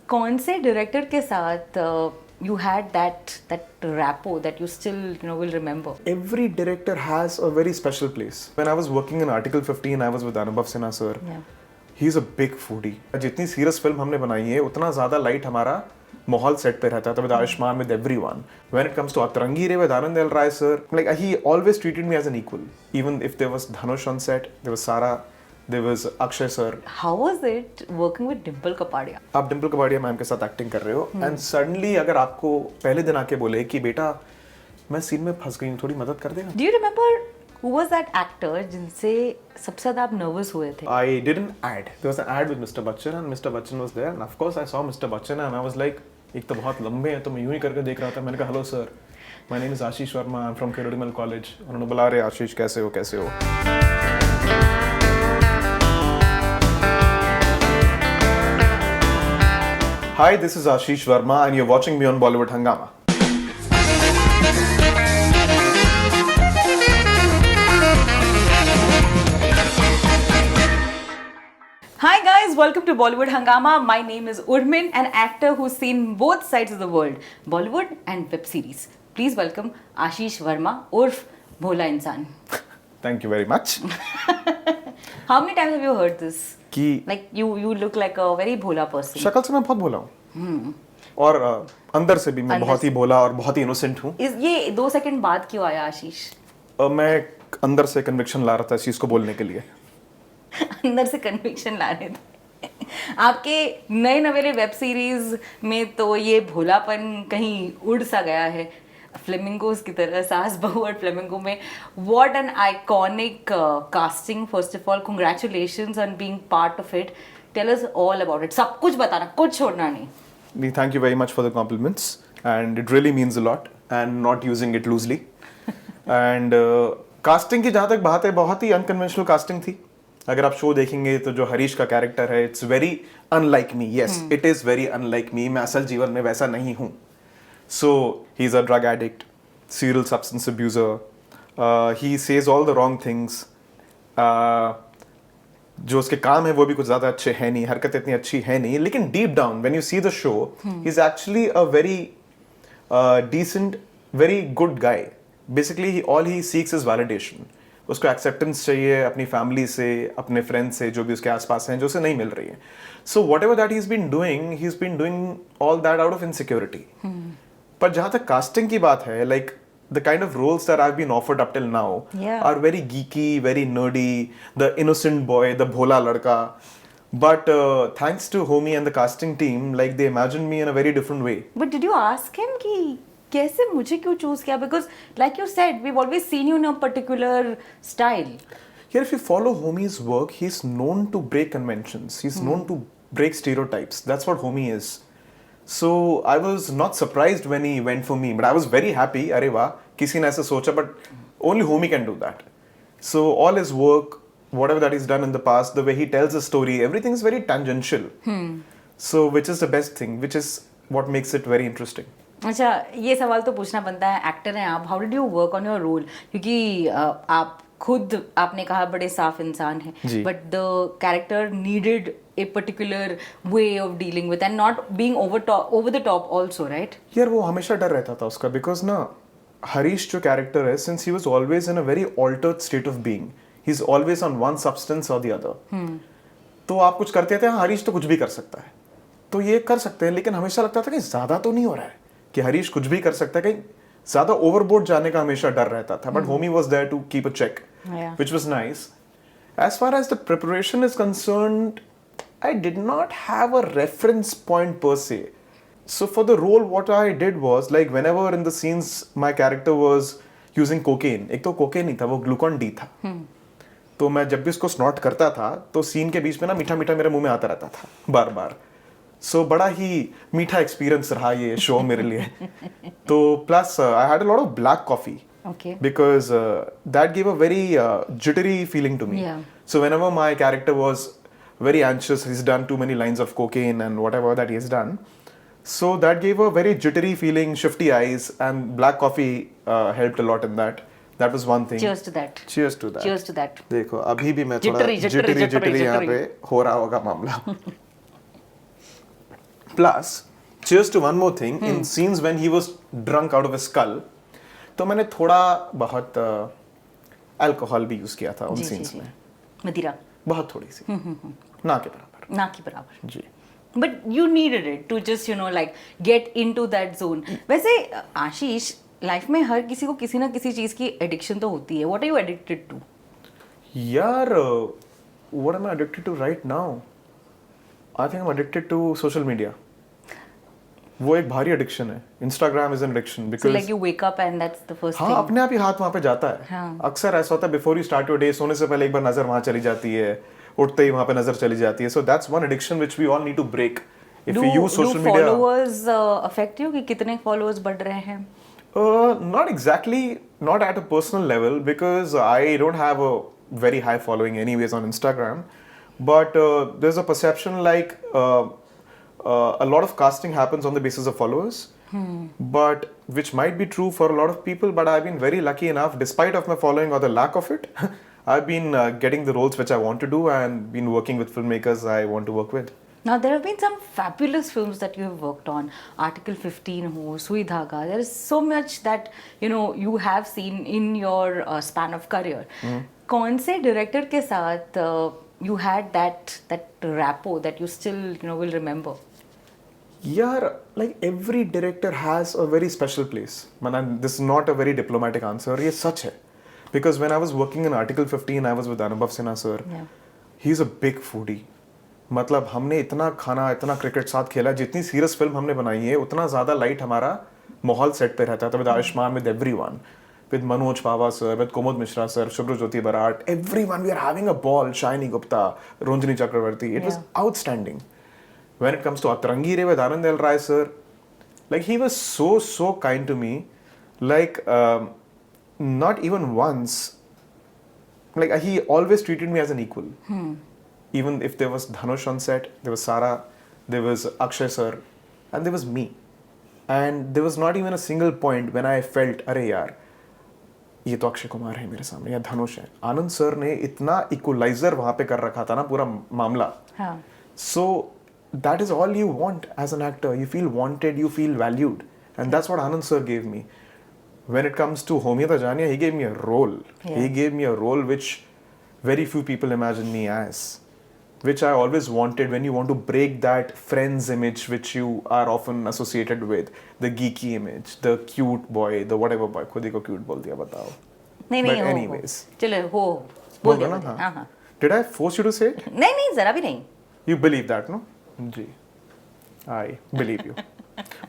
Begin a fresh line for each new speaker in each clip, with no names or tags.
कौन से डायरेक्टर के साथ you had that rapport that you still will remember?
Every director has a very special place. When I was working in Article 15, I was with Anubhav Sinha sir.
Yeah.
He's a big foodie. जितनी serious film हमने बनाई है उतना ज़्यादा light हमारा माहौल set पे रहता था with Ayushman, with everyone. When it comes to Atrangi Re with Anand L. Rai sir, like he always treated me as an equal. Even if there was Dhanush on set, there was Sara, there was Akshay sir.
How was it working with Dimple Kapadia?
आप Dimple Kapadia ma'am के साथ acting कर रहे हो and suddenly अगर आपको पहले दिन आके बोले कि बेटा मैं सीन में फंस गई हूँ थोड़ी मदद कर देगा.
Do you remember who was that actor जिनसे सबसे ज़्यादा आप नर्वस हुए थे?
I did an ad. There was an ad with Mr. Bachchan and Mr. Bachchan was there and of course I saw Mr. Bachchan and I was like एक तो बहुत लंबे हैं तो मैं यूं ही करके देख रहा था. मैंने कहा hello sir, my name is Ashish Verma, I am from Kirorimal college. उन्होंने बुला रहे आशीष कैसे हो. Hi, this is Ashish Verma and you're watching me on Bollywood Hungama.
Hi guys, welcome to Bollywood Hungama. My name is Urmin, an actor who's seen both sides of the world, Bollywood and web series. Please welcome Ashish Verma, urf Bhola Insan.
Thank you very much.
How many times have you heard this?
कि
Like you look like a very bhola person.
शक्ल से मैं बहुत भोला हूँ और अंदर से भी मैं बहुत ही भोला और बहुत ही इनोसेंट हूँ.
ये 2 सेकंड बाद क्यों आया आशीष?
मैं अंदर से कन्विक्शन ला रहा था इस चीज को बोलने के लिए.
अंदर से कन्विक्शन ला रहे थे. आपके नए नवेले वेब सीरीज में तो ये भोलापन कहीं उड़ सा गया है फ्लेमिंगोज की तरह. सास बहू और फ्लेमिंगो में what an iconic casting. First of all congratulations on being part of it. Tell us all about it. सब कुछ बताना, कुछ छोड़ना नहीं.
Thank you very much for the compliments and it really means a lot and not using it loosely. and casting की जहाँ तक बात है बहुत ही अनकन्वेंशनल कास्टिंग थी. अगर आप शो देखेंगे तो जो हरीश का कैरेक्टर है it's very unlike me. Yes it is very unlike me. मैं असल जीवन में वैसा नहीं हूँ. So he's a drug addict, serial substance abuser. He says all the wrong things. जो उसके काम है वो भी कुछ ज़्यादा अच्छे हैं नहीं, हरकत इतनी अच्छी है नहीं. लेकिन deep down when you see the show, he's actually a very decent, very good guy. Basically all he seeks is validation. उसको acceptance चाहिए अपनी फैमिली से, अपने फ्रेंड्स से, जो भी उसके आसपास हैं जो उसे नहीं मिल रही है. So whatever that he's been doing all that out of insecurity. पर जहाँ तक कास्टिंग की बात है, like the kind of roles that I've been offered up till now are very geeky, very nerdy, the innocent boy, the bhola ladka. But thanks to Homie and the casting team, like they imagined me in a very different way.
But did you ask him कि कैसे मुझे क्यों choose किया? Because like you said, we've always seen you in a particular style.
Here, if you follow Homie's work, he's known to break conventions. He's known to break stereotypes. That's what Homie is. So I was not surprised when he went for me, but I was very happy. अरे वाह, किसी ने ऐसा सोचा, but only Homie can do that. So all his work, whatever that he's done in the past, the way he tells a story, everything is very tangential. So which is the best thing, which is what makes it very interesting.
अच्छा, ये सवाल तो पूछना बनता है. Actor हैं आप, how did you work on your role? क्योंकि आप खुद आपने कहा बड़े साफ इंसान हैं, but the character needed a particular way of dealing with and not being over the top also, right?
यार वो हमेशा डर रहता था उसका, because ना हरीश जो कैरेक्टर है, since he was always in a very altered state of being, he's always on one substance or the other. तो आप कुछ करते थे, हरीश तो कुछ भी कर सकता है, तो ये कर सकते हैं. लेकिन हमेशा लगता था कि ज्यादा तो नहीं हो रहा है, कि हरीश कुछ भी कर सकता है, कहीं ज्यादा ओवरबोर्ड जाने का हमेशा डर रहता था. But Homi was there to keep a check, which was nice. As far as the preparation is concerned, I did not have a reference point per se. So for the role, what I did was, like whenever in the scenes my character was using cocaine, एक तो cocaine नहीं था, वो glucon D था. तो मैं जब भी उसको snort करता था, तो scene के बीच में ना मीठा मीठा मेरे मुंह में आता रहता था बार बार. So बड़ा ही मीठा experience रहा ये show मेरे लिए. तो plus I had a lot of black coffee.
Okay.
Because that gave a very jittery feeling to me.
Yeah.
So whenever my character was very anxious, he's done too many lines of cocaine and whatever that he has done. So that gave a very jittery feeling, shifty eyes, and black coffee helped a lot in that. That was one thing.
Cheers to that.
Cheers to that.
Cheers to that.
देखो अभी भी मैं थोड़ा jittery यहाँ पे हो रहा होगा मामला. Plus, cheers to one more thing. In scenes when he was drunk out of his skull, तो मैंने थोड़ा बहुत अल्कोहल भी यूज किया था उन
जी, जी,
सीन्स
जी।
में,
मदिरा
बहुत थोड़ी सी, ना के बराबर।
ना के बराबर।
जी।
But you needed it to just like get into that zone. वैसे आशीष, लाइफ में हर किसी को किसी ना किसी चीज की एडिक्शन तो होती है। What are you addicted to?
यार, what am I addicted to right now? I think I'm addicted to social media. वो एक भारी एडिक्शन है। Instagram is an addiction
So
because
like you wake up and that's the first
हाँ,
thing.
अपने आप ही हाथ वहाँ पे जाता है।
हाँ।
अक्सर ऐसा होता है, before you start your day, सोने से पहले एक बार नजर वहाँ चली जाती है, उठते ही वहाँ पे नजर चली जाती है। So that's one addiction which we all need to break. If we use social
do
media,
followers affect you कि कितने followers बढ़ रहे हैं?
not exactly, not at a personal level because I don't have a very high following anyways on Instagram, but there's a perception like a lot of casting happens on the basis of followers, but which might be true for a lot of people, but I've been very lucky enough, despite of my following or the lack of it, I've been getting the roles which I want to do and been working with filmmakers I want to work with.
Now there have been some fabulous films that you have worked on. Article 15 हो, सुई धागा. There is so much that you have seen in your span of career. कौन से director के साथ you had that rapport that you still will remember?
Yeah, like every director has a very special place. Man, this is not a very diplomatic answer. ये सच है. Because when I was working in Article 15, I was with Anubhav Sinha sir.
Yeah.
He's a big foodie. मतलब हमने इतना खाना, इतना cricket साथ खेला, जितनी सीरियस फिल्म हमने बनाई है, उतना ज़्यादा लाइट हमारा माहौल सेट पे रहता था। With Ayushmann, with everyone, with Manoj Pahwa sir, with Kumud Mishra sir, Shubhrajyoti Barat, everyone, we are having a ball, Shiny Gupta, Ronjini Chakraborty, it was outstanding. When it comes to Atrangi Re with Anand L. Rai sir, like he was so kind to me, like not even once, like he always treated me as an equal. Even if there was Dhanush on set, there was Sara, there was Akshay sir, and there was me. And there was not even a single point when I felt, अरे यार, ये तो अक्षय कुमार है मेरे सामने या धनुष है। आनंद sir ने इतना इक्वलाइजर वहाँ पे कर रखा था ना पूरा मामला।
हाँ.
So that is all you want as an actor. You feel wanted, you feel valued, and that's what Anand sir gave me. When it comes to Homiyata Jania, he gave me a role.
Yeah.
He gave me a role which very few people imagine me as, which I always wanted. When you want to break that friend's image which you are often associated with, the geeky image, the cute boy, the whatever boy, खुद ही को cute बोल दिया बताओ.
नहीं
But
हो,
anyways.
चलो हो बोल
बोल
दिया
दो ना,
हाँ हाँ.
Did I force you to say it?
नहीं जरा भी नहीं.
You believe that, no? Ji. I believe you.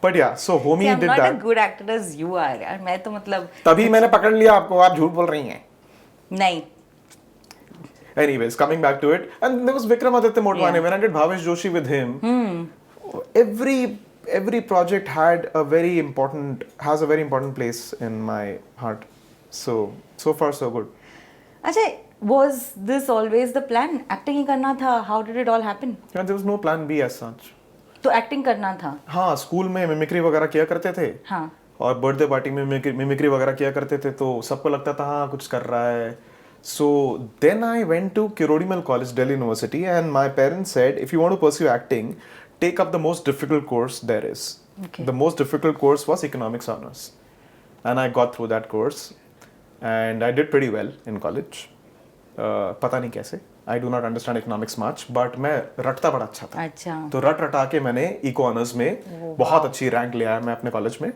But yeah, so Homie
See, I'm
did
not
that.
a good actor as you are यार. मैं तो मतलब
तभी मैंने पकड़ लिया आपको, आप झूठ बोल रही हैं.
नहीं.
Anyways, coming back to it, and there was Vikramaditya Motwane.
Yeah.
When I did Bhavesh Joshi with him, every project has a very important place in my heart. So far so good.
अच्छा, was this always the plan? Acting ही करना था. How did it all happen?
Yeah, there was no plan B as such.
तो acting करना था.
हाँ, school में mimicry वगैरह किया करते थे.
हाँ.
और बर्थडे पार्टी में मिमिक्री वगैरह किया करते थे, तो सबको लगता था हाँ कुछ कर रहा है. So then I went to Kirodimal College, Delhi University, and my parents said, if you want to pursue acting, take up the most difficult course there is.
Okay.
The most difficult course was economics honors, and I got through that course, and I did pretty well in college. पता नहीं कैसे. I do not understand economics much, but मैं रटता बड़ा अच्छा था.
अच्छा.
तो रटा के मैंने इको ऑनर्स में बहुत अच्छी रैंक ले आया मैं अपने कॉलेज में.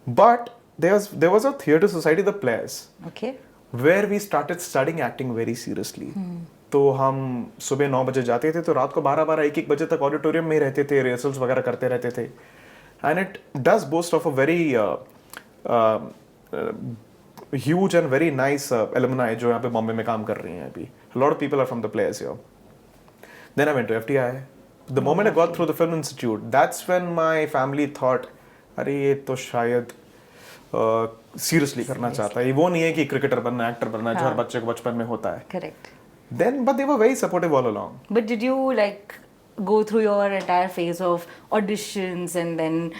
But there was a theatre society, the Players,
Okay.
where we started studying acting very seriously. तो हम सुबह 9 बजे जाते थे, तो रात को 12 1 बजे तक ऑडिटोरियम में रहते थे, रिहर्सल्स वगैरह करते रहते थे. And it does boast of a very huge and very nice alumni जो यहाँ पे बॉम्बे में काम कर रही हैं अभी. A lot of people are from the Players here. Then I went to FTI. The moment I got through the Film Institute, that's when my family thought, अरे ये तो शायद सीरियसली करना चाहता है. ये वो नहीं है कि क्रिकेटर बनना, एक्टर बनना है, जो हर बच्चे को बचपन में होता है.
Correct.
Then, but they were very supportive all along.
But did you like go through your entire phase of auditions and then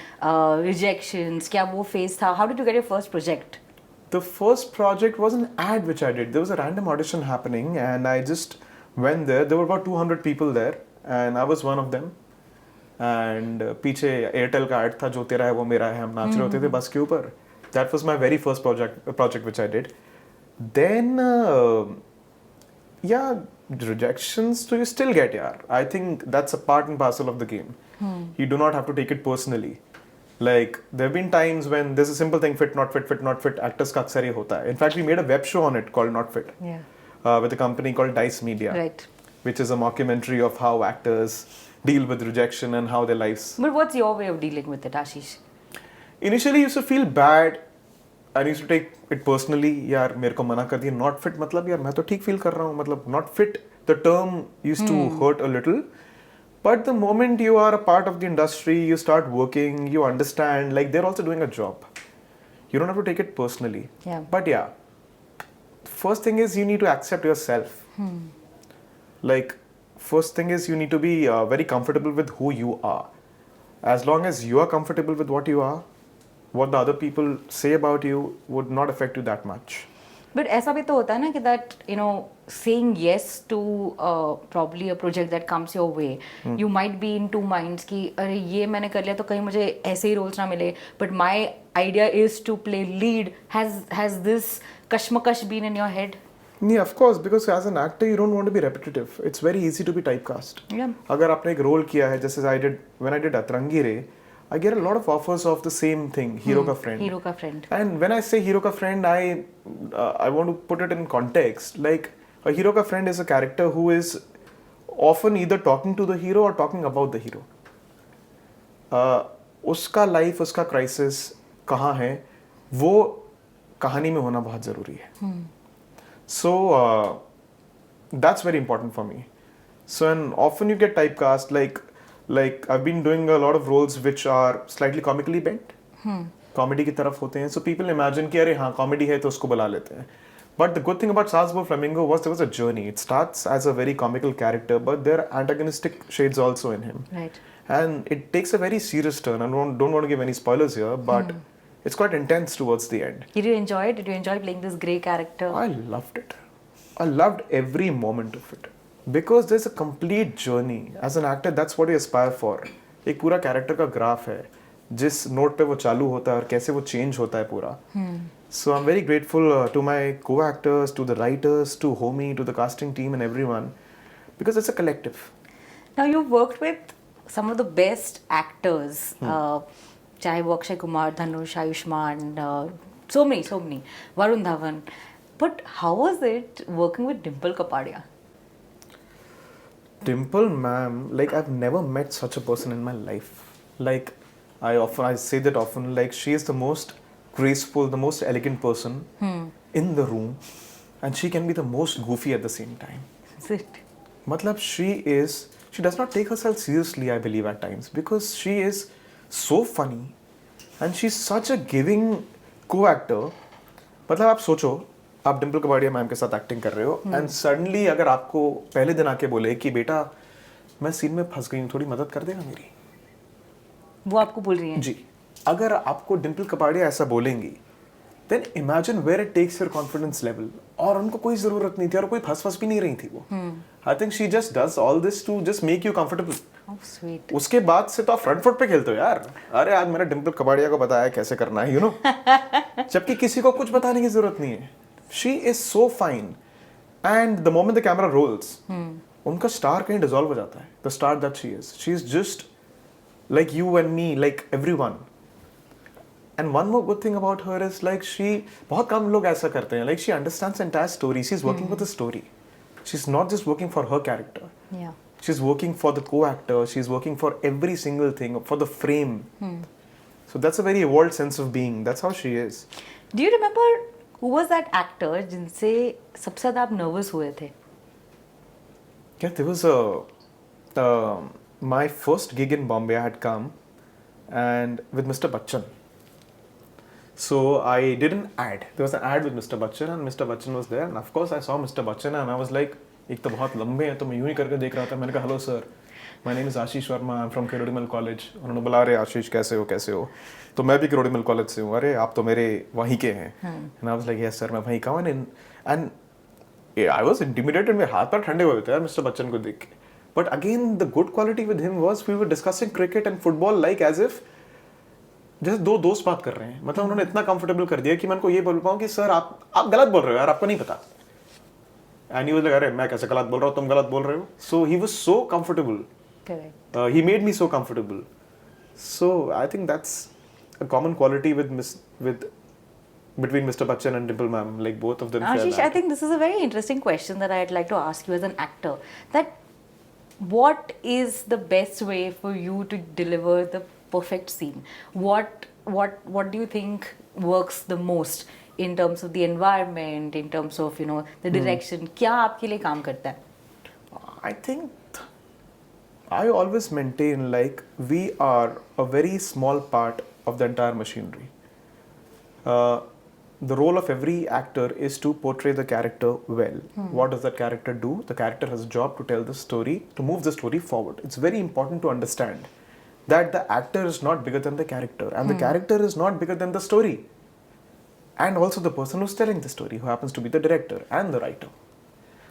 rejections? क्या वो phase था? How did you get your first project?
The first project was an ad which I did. There was a random audition happening, and I just went there. There were about 200 people there, and I was one of them. And पीछे Airtel का add था, जो तेरा है वो मेरा है, हम नाच रहे होते थे बस के ऊपर. That was my very first project which I did. Then yeah, rejections do you still get, yaar. I think that's a part and parcel of the game. You do not have to take it personally. Like there have been times when there's a simple thing, fit not fit, fit not fit. Actors का अक्सर ये होता है. In fact, we made a web show on it called Not Fit, with a company called Dice Media,
Right.
which is a mockumentary of how actors deal with rejection and how their lives.
But what's your way of dealing with it, Ashish?
Initially, I used to feel bad. I used to take it personally. यार मेरे को मना कर दिया. Not fit मतलब यार मैं तो ठीक फील कर रहा हूँ. मतलब not fit, the term used to hurt a little. But the moment you are a part of the industry, you start working, you understand, like they're also doing a job. You don't have to take it personally.
Yeah.
But yeah, first thing is you need to accept yourself. Like, first thing is you need to be very comfortable with who you are. As long as you are comfortable with what you are, what the other people say about you would not affect you that much.
But ऐसा भी तो होता है ना कि that you know saying yes to probably a project that comes your way, you might be in two minds कि अरे ये मैंने कर लिया तो कहीं मुझे ऐसे ही roles ना मिले, but my idea is to play lead. Has this कश्मकश been in your head?
Yeah, of course, because as an actor you don't want to be repetitive. It's very easy to be typecast.
Yeah.
अगर आपने एक role किया है, जैसे I did when I did Atrangi Re, I get a lot of offers of the same thing, hero ka friend.
Hero का friend.
And when I say hero ka friend, I want to put it in context. Like a hero ka friend is a character who is often either talking to the hero or talking about the hero. उसका life, उसका crisis कहाँ है, वो कहानी में होना बहुत ज़रूरी है. So that's very important for me. So and often you get typecast, like I've been doing a lot of roles which are slightly comically bent. Comedy की तरफ होते हैं. So people imagine कि अरे हाँ comedy है तो उसको बुला लेते हैं. But the good thing about Salzburg Flamingo was there was a journey. It starts as a very comical character, but there are antagonistic shades also in him.
Right.
And it takes a very serious turn. I don't want to give any spoilers here, but it's quite intense towards the end.
Did you enjoy it? Did you enjoy playing this grey character?
I loved it. I loved every moment of it. Because there's a complete journey. As an actor, that's what you aspire for. एक पूरा character का graph है, जिस note पे वो चालू होता है और कैसे वो change होता है पूरा. So I'm very grateful to my co-actors, to the writers, to Homie, to the casting team and everyone, because it's a collective.
Now you've worked with some of the best actors, चाहे वो अक्षय कुमार, धनुष, Ayushman, so many, Varun Dhawan. But how was it working with Dimple Kapadia?
Dimple ma'am, like I've never met such a person in my life. Like I say that often, like she is the most graceful, the most elegant person in the room, and she can be the most goofy at the same time.
Is it?
Matlab she does not take herself seriously, I believe at times, because she is so funny and she's such a giving co-actor. मतलब आप सोचो, आप Dimple Kapadia ma'am के साथ acting कर रहे हो and suddenly अगर आपको पहले दिन आके बोले कि बेटा मैं सीन में फंस गई हूँ, थोड़ी मदद कर देगा मेरी,
वो आपको बोल रही हैं? जी.
अगर आपको डिम्पल कपाड़िया ऐसा बोलेंगी, then imagine where it takes your confidence level. और उनको कोई जरूरत नहीं थी और कोई फंस भी नहीं रही थी वो. I think she just does all this to just make you comfortable.
How sweet.
उसके बाद से तो आप फ्रंट फुट पे खेलते हो यार. अरे आज मैंने डिम्पल कपाड़िया को बताया कैसे करना है, यू नो. जबकि किसी को कुछ बताने की जरूरत नहीं है. She is so fine, and the moment the camera rolls, उनका स्टार कहीं डिसॉल्व हो जाता है. The star that she is just like you and me, like everyone. And one more good thing about her is like बहुत कम लोग ऐसा करते हैं. Like she understands the entire story. She's working for the story. She's not just working for her character.
Yeah.
She's working for the co-actor. She's working for every single thing, for the frame. So that's a very evolved sense of being. That's how she is.
Do you remember who was that actor जिनसे सबसे ज़्यादा आप nervous हुए थे?
Yeah, there was my first gig in Bombay. I had come and with Mr. Bachchan. So I did an ad. There was an ad with Mr. Bachchan and Mr. Bachchan was there. And of course I saw Mr. Bachchan and I was like, एक तो बहुत लंबे हैं तो मैं यूं ही करके देख रहा था. मैंने कहा hello sir, my name is Ashish Verma, I am from Kirorimal college. उन्होंने बोला अरे आशीष कैसे हो. तो मैं भी किरोड़ीमल कॉलेज से हूँ. अरे आप तो मेरे वहीं के हैं. And I was like yes sir, मैं वहीं का हूँ. And I was intimidated. मेरे हाथ पर ठंडे हुए थे यार मिस्टर बच्चन को देख के. But again, the good quality with him was we were discussing cricket and football like as if जैसे दो दोस्त बात कर रहे हैं. मतलब उन्होंने इतना कंफर्टेबल कर दिया कि मैं उनको ये बोल पाऊँ कि सर आप गलत बोल रहे हो यार, आपको नहीं पता. And he was like, अरे मैं कैसे गलत बोल रहा हूँ, तुम गलत बोल रहे हो. So he was so comfortable.
Correct.
He made me so comfortable. So I think that's a common quality with between Mr. Bachchan and Dimple ma'am. Like both of them share
Ashish,
that.
I think this is a very interesting question that I'd like to ask you as an actor. That what is the best way for you to deliver the perfect scene? What do you think works the most in terms of the environment, in terms of the direction? क्या आपके लिए काम करता है?
I think I always maintain like we are a very small part of the entire machinery. The role of every actor is to portray the character well. What does that character do? The character has a job to tell the story, to move the story forward. It's very important to understand that the actor is not bigger than the character, and the character is not bigger than the story. And also the person who's telling the story, who happens to be the director and the writer.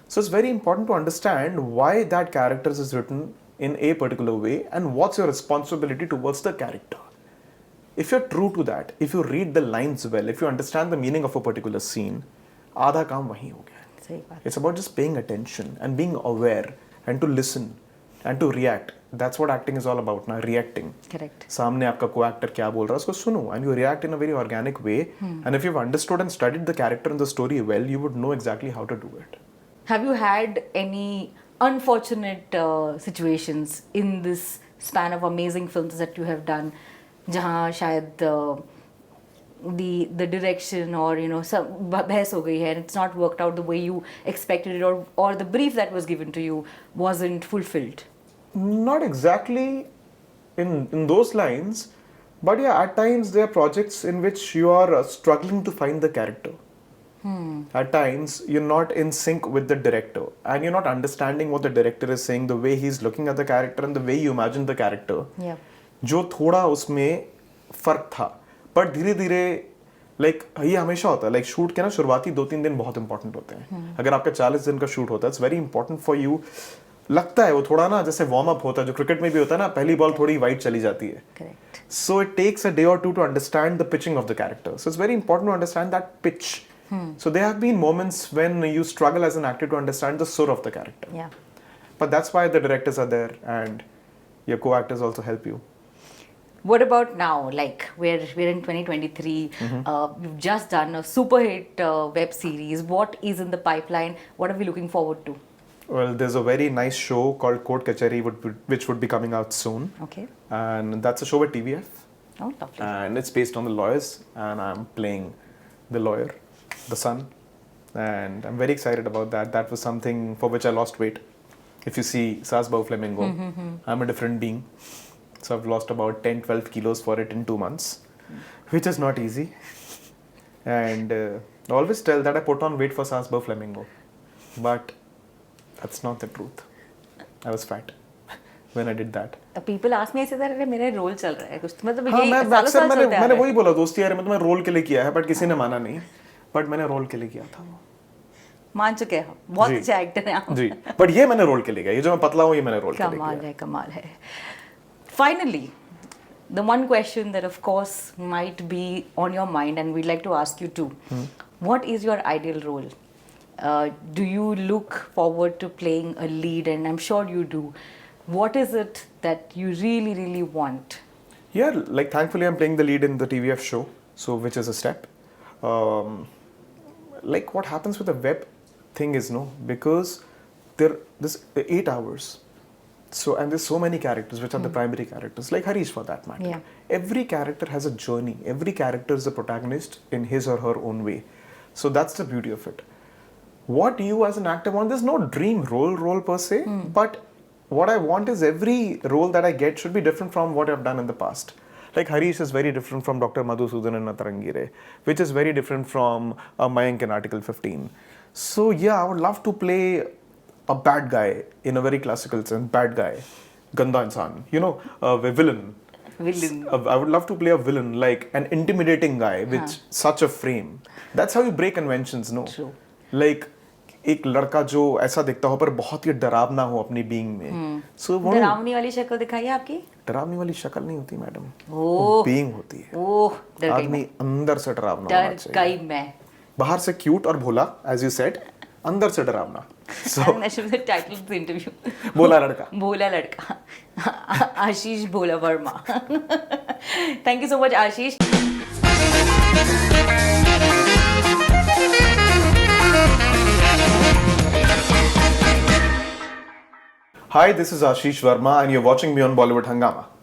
So it's very important to understand why that character is written in a particular way and what's your responsibility towards the character. If you're true to that, if you read the lines well, if you understand the meaning of a particular scene, आधा काम वहीं हो गया.
सही बात.
It's about just paying attention and being aware and to listen and to react. That's what acting is all about now, reacting.
Correct.
सामने आपका co-actor क्या बोल रहा है उसको सुनो and you react in a very organic way. And if you've understood and studied the character and the story well, you would know exactly how to do it.
Have you had any unfortunate situations in this span of amazing films that you have done, जहाँ शायद the direction or सब बहस हो गई है and it's not worked out the way you expected it, or the brief that was given to you wasn't fulfilled?
Not exactly in those lines, but yeah, at times there are projects in which you are struggling to find the character. At times you're not in sync with the director and you're not understanding what the director is saying, the way he's looking at the character and the way you imagine the character.
Yeah.
जो थोड़ा उसमें फर्क था, पर धीरे धीरे like ये हमेशा होता है. लाइक शूट के ना शुरुआती 2-3 दिन बहुत इंपॉर्टेंट होते हैं. अगर आपका 40 दिन का शूट होता है, it's very important for you. लगता है वो थोड़ा ना जैसे वार्म अप होता है, जो क्रिकेट में भी होता है ना, पहली बॉल थोड़ी वाइड चली जाती है.
Correct.
So it takes a day or two to understand the pitching of the character. So it's very important to understand that pitch. So there have been moments when you struggle as an actor to understand the soul of the character.
Yeah.
But that's why the directors are there and your co-actors also help you.
What about now? Like we're in 2023. We've just done a super hit web series. What is in the pipeline? What are we looking forward to?
Well, there's a very nice show called Court Kachari which would be coming out soon.
Okay.
And that's a show at TVF.
Oh, lovely.
And it's based on the lawyers and I'm playing the lawyer, the son. And I'm very excited about that. That was something for which I lost weight. If you see Saas Bahu Flamingo, I'm a different being. So I've lost about 10-12 kilos for it in 2 months, which is not easy. And I always tell that I put on weight for Saas Bahu Flamingo. But that's not the truth. I was fat when I did that.
People ask me ऐसे अरे मेरा role चल रहा है कुछ, मतलब
हाँ,
ये
मैं अक्सर मैंने वही बोला दोस्ती यार, मैं तुम्हें रोल के लिए किया है, बट किसी ने माना नहीं. बट मैंने रोल के लिए किया था.
मान चुके हैं, बहुत अच्छे एक्टर हैं आप.
जी, बट ये मैंने रोल के लिए किया. ये जो मैं पतला हूँ ये मैंने रोल के लिए किया.
कमाल है, कमाल है. Finally, the one question that of course might be on your mind and we'd like to ask you too. What is your ideal role? Do you look forward to playing a lead? And I'm sure you do. What is it that you really, really want?
Yeah, like thankfully I'm playing the lead in the TVF show, so which is a step. Like what happens with the web thing is because this 8 hours. So and there's so many characters which are the primary characters, like Harish for that matter.
Yeah.
Every character has a journey. Every character is a protagonist in his or her own way. So that's the beauty of it. What you as an actor want, there's no dream role per se, but what I want is every role that I get should be different from what I've done in the past. Like Harish is very different from Dr. Madhusudan in Natarangire, which is very different from Mayank in Article 15. So yeah, I would love to play a bad guy in a very classical sense, bad guy, Ganda Insan, a villain. I would love to play a villain, like an intimidating guy with such a frame. That's how you break conventions, no?
True.
Like, एक लड़का जो ऐसा दिखता हो पर बहुत ही डरावना हो अपनी बीइंग में, सो वो
डरावनी वाली शक्ल दिखाई है आपकी?
डरावनी वाली शक्ल नहीं होती मैडम,
ओह
बीइंग होती है।
ओह, डर गई
आदमी
मैं,
अंदर से डरावना होना
डर
चाहिए।
गई मैं।
बाहर से क्यूट और भोला एज यू सेड, अंदर से डरावना।
टाइटल ऑफ द इंटरव्यू,
भोला लड़का।
भोला लड़का। आशीष भोला Verma. Thank you so much Ashish.
Hi, this is Ashish Verma and you're watching me on Bollywood Hungama.